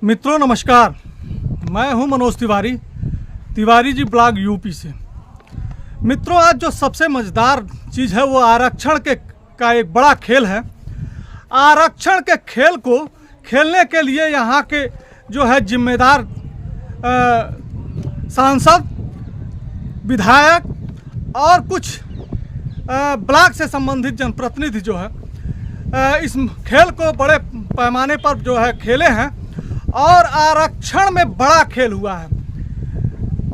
मित्रों नमस्कार, मैं हूं मनोज तिवारी, तिवारी जी ब्लॉग यूपी से। मित्रों, आज जो सबसे मज़ेदार चीज़ है वो आरक्षण का एक बड़ा खेल है। आरक्षण के खेल को खेलने के लिए यहाँ के जो है जिम्मेदार सांसद, विधायक और कुछ ब्लॉक से संबंधित जनप्रतिनिधि जो है इस खेल को बड़े पैमाने पर जो है खेले हैं और आरक्षण में बड़ा खेल हुआ है।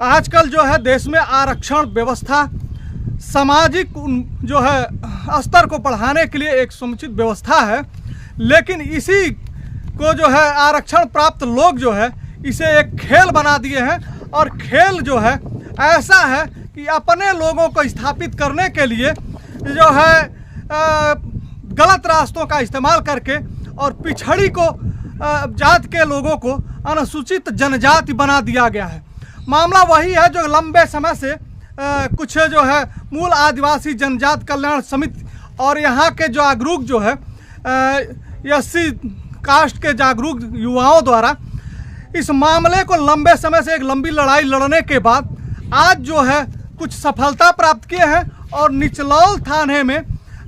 आजकल जो है देश में आरक्षण व्यवस्था सामाजिक जो है स्तर को बढ़ाने के लिए एक समुचित व्यवस्था है, लेकिन इसी को जो है आरक्षण प्राप्त लोग जो है इसे एक खेल बना दिए हैं। और खेल जो है ऐसा है कि अपने लोगों को स्थापित करने के लिए जो है गलत रास्तों का इस्तेमाल करके और पिछड़ी को जात के लोगों को अनुसूचित जनजाति बना दिया गया है। मामला वही है जो लंबे समय से कुछ जो है मूल आदिवासी जनजाति कल्याण समिति और यहाँ के जागरूक जो है एससी कास्ट के जागरूक युवाओं द्वारा इस मामले को लंबे समय से एक लंबी लड़ाई लड़ने के बाद आज जो है कुछ सफलता प्राप्त किए हैं। और निचलौल थाने में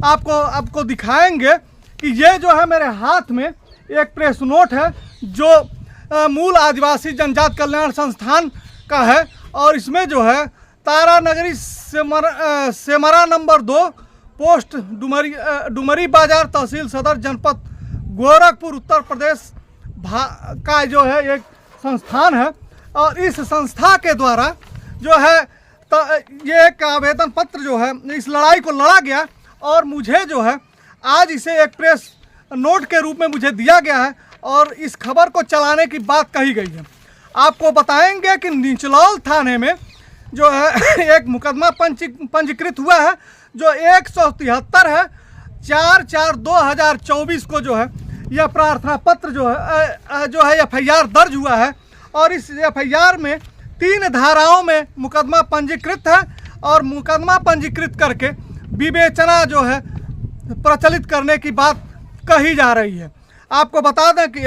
आपको दिखाएंगे कि ये जो है मेरे हाथ में एक प्रेस नोट है जो मूल आदिवासी जनजाति कल्याण संस्थान का है और इसमें जो है तारानगरी सेमरा नंबर 2 पोस्ट डुमरी बाजार तहसील सदर जनपद गोरखपुर उत्तर प्रदेश का जो है एक संस्थान है। और इस संस्था के द्वारा जो है ये एक आवेदन पत्र जो है इस लड़ाई को लड़ा गया और मुझे जो है आज इसे एक प्रेस नोट के रूप में मुझे दिया गया है और इस खबर को चलाने की बात कही गई है। आपको बताएंगे कि निचलौल थाने में जो है एक मुकदमा पंजीकृत हुआ है जो 173 है 4/4/2024 को जो है यह प्रार्थना पत्र जो है FIR दर्ज हुआ है। और इस FIR में 3 धाराओं में मुकदमा पंजीकृत है और मुकदमा पंजीकृत करके विवेचना जो है प्रचलित करने की बात कही जा रही है। आपको बता दें कि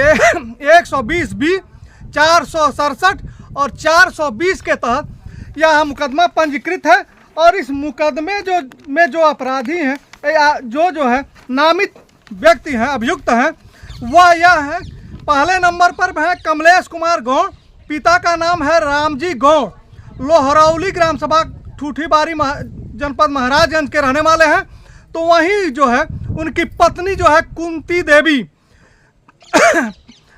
120B 467 और 420 के तहत यह मुकदमा पंजीकृत है। और इस मुकदमे में जो अपराधी हैं जो है नामित व्यक्ति हैं, अभियुक्त हैं, वह यह है पहले नंबर पर है कमलेश कुमार गौड़, पिता का नाम है रामजी गौड़, लोहरौली ग्राम सभा ठूठीबारी जनपद महाराजगंज के रहने वाले हैं। तो वहीं जो है उनकी पत्नी जो है कुंती देवी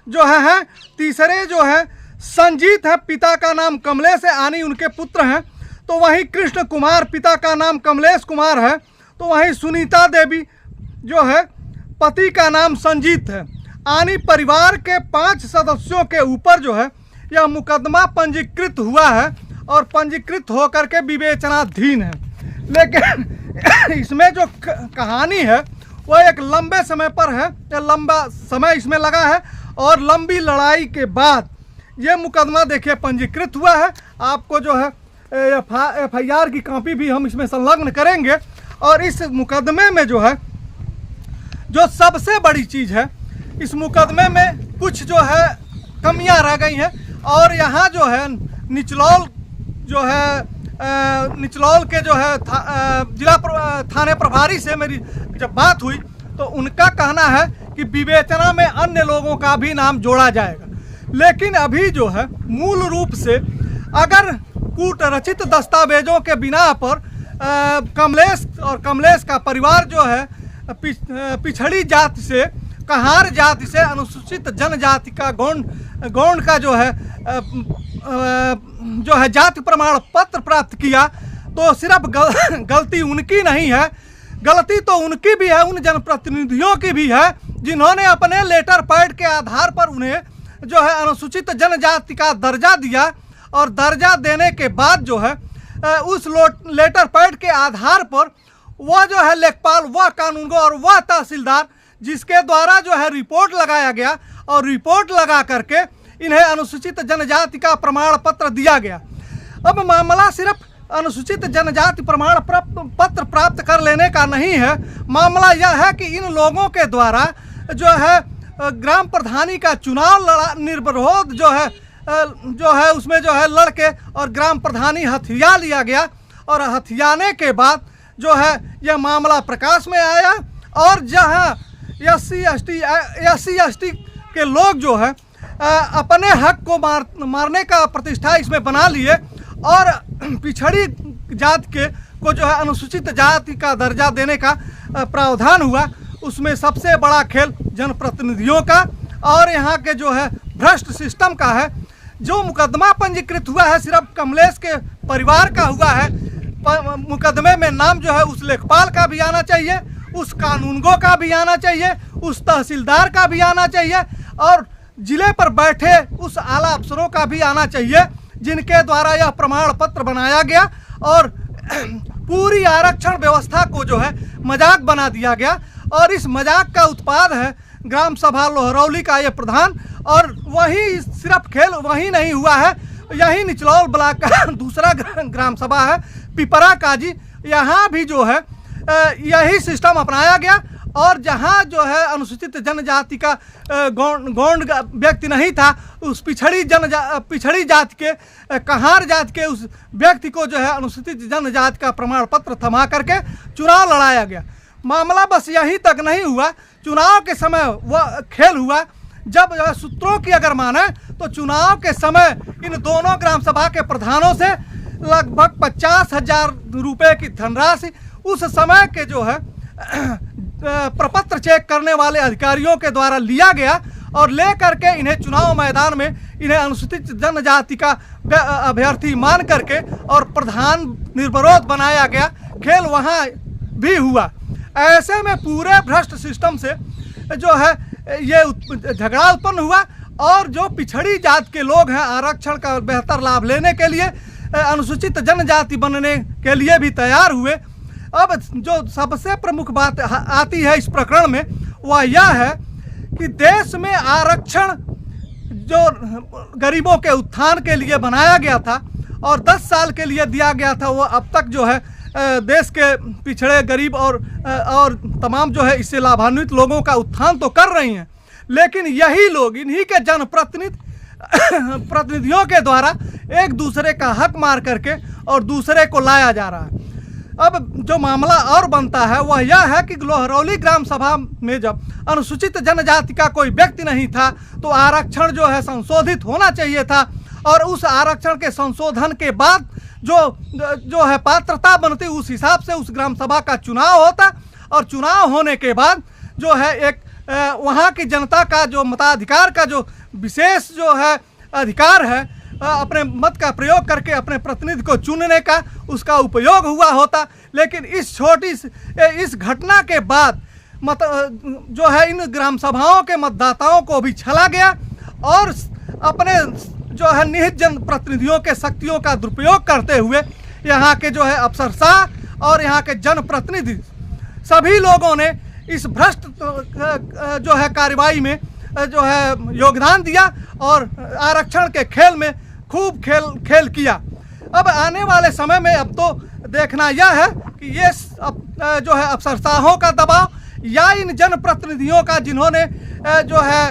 जो है तीसरे जो है संजीत है, पिता का नाम कमलेश है, आनी उनके पुत्र हैं। तो वहीं कृष्ण कुमार, पिता का नाम कमलेश कुमार है। तो वहीं सुनीता देवी जो है पति का नाम संजीत है। आनी परिवार के 5 सदस्यों के ऊपर जो है यह मुकदमा पंजीकृत हुआ है और पंजीकृत होकर के विवेचनाधीन है। लेकिन इसमें जो कहानी है वह एक लंबे समय पर है, लंबा समय इसमें लगा है और लंबी लड़ाई के बाद ये मुकदमा देखिए पंजीकृत हुआ है। आपको जो है FIR की कॉपी भी हम इसमें संलग्न करेंगे। और इस मुकदमे में जो है जो सबसे बड़ी चीज़ है, इस मुकदमे में कुछ जो है कमियां रह गई हैं। और यहाँ जो है निचलौल के जो है जिला थाने प्रभारी से मेरी जब बात हुई तो उनका कहना है कि विवेचना में अन्य लोगों का भी नाम जोड़ा जाएगा। लेकिन अभी जो है मूल रूप से अगर कूटरचित दस्तावेजों के बिना पर कमलेश का परिवार जो है पिछड़ी जाति से, कहार जाति से अनुसूचित जनजाति का गौंड का जो है जाति प्रमाण पत्र प्राप्त किया, तो सिर्फ गलती उनकी नहीं है, गलती तो उनकी भी है, उन जनप्रतिनिधियों की भी है जिन्होंने अपने लेटर पैड के आधार पर उन्हें जो है अनुसूचित जनजाति का दर्जा दिया। और दर्जा देने के बाद जो है उस लेटर पैड के आधार पर वह जो है लेखपाल, वह कानूनगो और वह तहसीलदार जिसके द्वारा जो है रिपोर्ट लगाया गया और रिपोर्ट लगा करके इन्हें अनुसूचित जनजाति का प्रमाण पत्र दिया गया। अब मामला सिर्फ अनुसूचित जनजाति प्रमाण पत्र प्राप्त कर लेने का नहीं है, मामला यह है कि इन लोगों के द्वारा जो है ग्राम प्रधानी का चुनाव लड़ा निर्विरोध जो है उसमें जो है लड़के और ग्राम प्रधानी हथिया लिया गया। और हथियाने के बाद जो है यह मामला प्रकाश में आया और जहां एससी एसटी के लोग जो है अपने हक को मारने का प्रतिष्ठा इसमें बना लिए और पिछड़ी जात के को जो है अनुसूचित जाति का दर्जा देने का प्रावधान हुआ। उसमें सबसे बड़ा खेल जनप्रतिनिधियों का और यहाँ के जो है भ्रष्ट सिस्टम का है। जो मुकदमा पंजीकृत हुआ है सिर्फ कमलेश के परिवार का हुआ है। मुकदमे में नाम जो है उस लेखपाल का भी आना चाहिए, उस कानूनगो का भी आना चाहिए, उस तहसीलदार का भी आना चाहिए और जिले पर बैठे उस आला अफसरों का भी आना चाहिए जिनके द्वारा यह प्रमाण पत्र बनाया गया और पूरी आरक्षण व्यवस्था को जो है मजाक बना दिया गया। और इस मजाक का उत्पाद है ग्राम सभा लोहरौली का ये प्रधान। और वही सिर्फ खेल वही नहीं हुआ है, यही निचलौल ब्लॉक का दूसरा ग्राम सभा है पिपरा काजी, यहाँ भी जो है यही सिस्टम अपनाया गया। और जहाँ जो है अनुसूचित जनजाति का गौंड व्यक्ति नहीं था, उस पिछड़ी जाति के कहार जाति के उस व्यक्ति को जो है अनुसूचित जनजाति का प्रमाण पत्र थमा करके चुनाव लड़ाया गया। मामला बस यहीं तक नहीं हुआ, चुनाव के समय वह खेल हुआ। जब सूत्रों की अगर माने तो चुनाव के समय इन दोनों ग्राम सभा के प्रधानों से लगभग 50,000 रुपये की धनराशि उस समय के जो है प्रपत्र चेक करने वाले अधिकारियों के द्वारा लिया गया और ले करके इन्हें चुनाव मैदान में इन्हें अनुसूचित जनजाति का अभ्यर्थी मान करके और प्रधान निर्विरोध बनाया गया। खेल वहाँ भी हुआ। ऐसे में पूरे भ्रष्ट सिस्टम से जो है ये झगड़ा उत्पन्न हुआ और जो पिछड़ी जात के लोग हैं आरक्षण का बेहतर लाभ लेने के लिए अनुसूचित जनजाति बनने के लिए भी तैयार हुए। अब जो सबसे प्रमुख बात आती है इस प्रकरण में वह यह है कि देश में आरक्षण जो गरीबों के उत्थान के लिए बनाया गया था और 10 साल के लिए दिया गया था, वो अब तक जो है देश के पिछड़े गरीब और तमाम जो है इससे लाभान्वित लोगों का उत्थान तो कर रही हैं, लेकिन यही लोग इन्हीं के प्रतिनिधियों के द्वारा एक दूसरे का हक मार करके और दूसरे को लाया जा रहा है। अब जो मामला और बनता है वह यह है कि लोहरौली ग्राम सभा में जब अनुसूचित जनजाति का कोई व्यक्ति नहीं था तो आरक्षण जो है संशोधित होना चाहिए था और उस आरक्षण के संशोधन के बाद जो है पात्रता बनती उस हिसाब से उस ग्राम सभा का चुनाव होता और चुनाव होने के बाद जो है एक वहाँ की जनता का जो मताधिकार का जो विशेष जो है अधिकार है अपने मत का प्रयोग करके अपने प्रतिनिधि को चुनने का उसका उपयोग हुआ होता। लेकिन इस घटना के बाद जो है इन ग्राम सभाओं के मतदाताओं को भी छला गया और अपने जो है निहित जन प्रतिनिधियों के शक्तियों का दुरुपयोग करते हुए यहाँ के जो है अफसरशाह और यहाँ के जनप्रतिनिधि सभी लोगों ने इस भ्रष्ट जो है कार्रवाई में जो है योगदान दिया और आरक्षण के खेल में खूब खेल किया। अब आने वाले समय में अब तो देखना यह है कि ये जो है अफसरशाहों का दबाव या इन जनप्रतिनिधियों का जिन्होंने जो है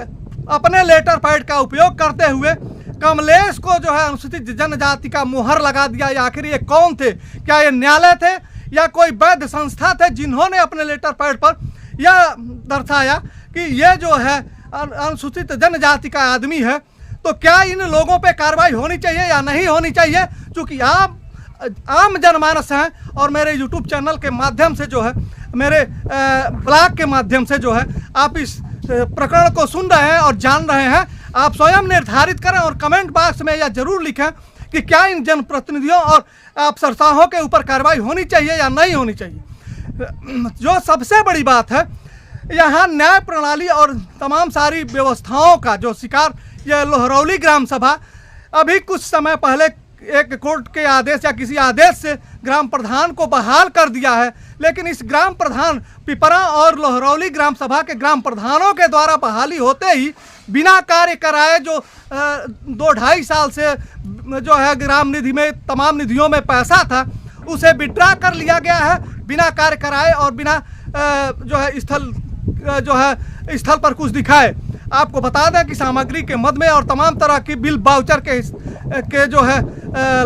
अपने लेटर पैड का उपयोग करते हुए कमलेश को जो है अनुसूचित जनजाति का मुहर लगा दिया। या आखिर ये कौन थे? क्या ये न्यायालय थे या कोई वैध संस्था थे जिन्होंने अपने लेटर पैड पर यह दर्शाया कि ये जो है अनुसूचित जनजाति का आदमी है? तो क्या इन लोगों पे कार्रवाई होनी चाहिए या नहीं होनी चाहिए? क्योंकि आम जनमानस हैं और मेरे YouTube चैनल के माध्यम से जो है मेरे ब्लॉग के माध्यम से जो है आप इस प्रकरण को सुन रहे हैं और जान रहे हैं। आप स्वयं निर्धारित करें और कमेंट बॉक्स में यह जरूर लिखें कि क्या इन जनप्रतिनिधियों और अफसरशाहों के ऊपर कार्रवाई होनी चाहिए या नहीं होनी चाहिए। जो सबसे बड़ी बात है यहाँ न्याय प्रणाली और तमाम सारी व्यवस्थाओं का जो शिकार यह लोहरौली ग्राम सभा अभी कुछ समय पहले एक कोर्ट के आदेश या किसी आदेश से ग्राम प्रधान को बहाल कर दिया है, लेकिन इस ग्राम प्रधान पिपरा और लोहरौली ग्राम सभा के ग्राम प्रधानों के द्वारा बहाली होते ही बिना कार्य कराए जो 2-2.5 साल से जो है ग्राम निधि में तमाम निधियों में पैसा था उसे विड्रा कर लिया गया है बिना कार्य कराए और बिना जो है स्थल पर कुछ दिखाए। आपको बता दें कि सामग्री के मद में और तमाम तरह की बिल वाउचर के जो है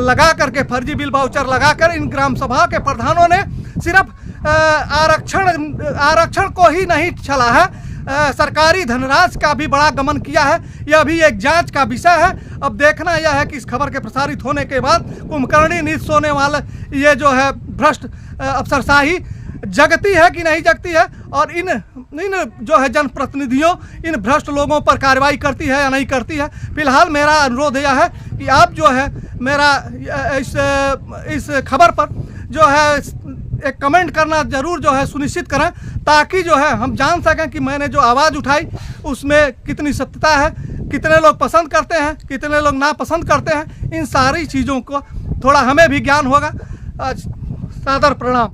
लगा करके फर्जी बिल वाउचर लगाकर इन ग्राम सभा के प्रधानों ने सिर्फ आरक्षण को ही नहीं छला है, सरकारी धनराशि का भी बड़ा गमन किया है। यह भी एक जांच का विषय है। अब देखना यह है कि इस खबर के प्रसारित होने के बाद कुंभकर्णी नींद सोने वाला ये जो है भ्रष्ट अफसरशाही जगती है कि नहीं जगती है, और इन जो है जनप्रतिनिधियों इन भ्रष्ट लोगों पर कार्रवाई करती है या नहीं करती है। फिलहाल मेरा अनुरोध यह है कि आप जो है मेरा इस खबर पर जो है एक कमेंट करना जरूर जो है सुनिश्चित करें, ताकि जो है हम जान सकें कि मैंने जो आवाज़ उठाई उसमें कितनी सत्यता है, कितने लोग पसंद करते हैं, कितने लोग नापसंद करते हैं। इन सारी चीज़ों को थोड़ा हमें भी ज्ञान होगा। सादर प्रणाम।